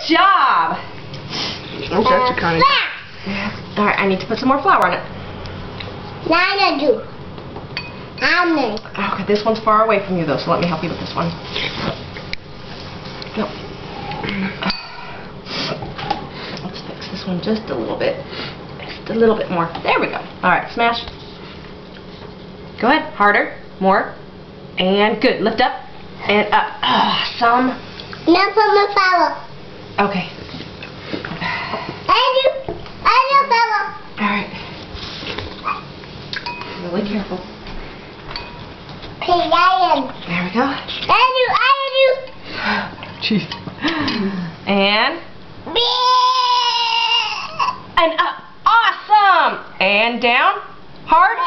job. Okay, kind of. All right, I need to put some more flour on it. Okay, this one's far away from you though, so let me help you with this one. Go. Let's fix this one just a little bit. Just a little bit more. There we go. All right, smash. Go ahead. Harder. More. And good. Lift up and up. Some. Now put my flour. Okay. I do flour. All right. Really careful. Okay, I There we go. do. Jeez. And up. Awesome. And down. Hard.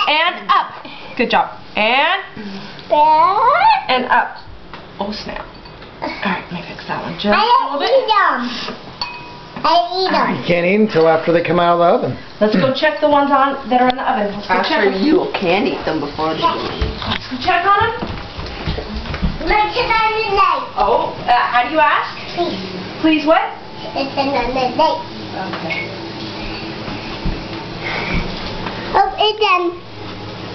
And up. Good job. And up. Oh snap. Alright, let me fix that one just a little bit. I eat them. You can't eat until after they come out of the oven. Let's go check the ones that are in the oven. Let's go check them. You can eat them before they go in. Let's go check on them. Let's sit on the light. Oh, how do you ask? Please. Please what? It's on the light. Okay. Oh, it's done.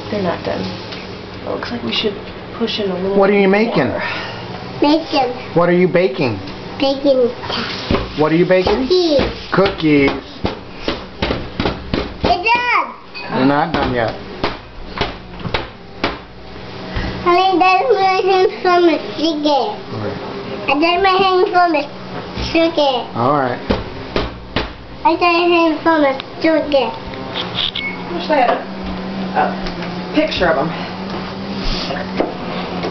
They're not done. It looks like we should push in a little. What are you making? Bacon. What are you baking? Bacon. What are you baking? Cookies. Cookies. It's done. They're not done yet. I done my hands from the sugar. I done my hands from the sugar. Alright. I done my hands from the sugar. Wish they had a picture of them.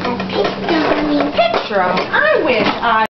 A picture of me. Picture of them. I wish I.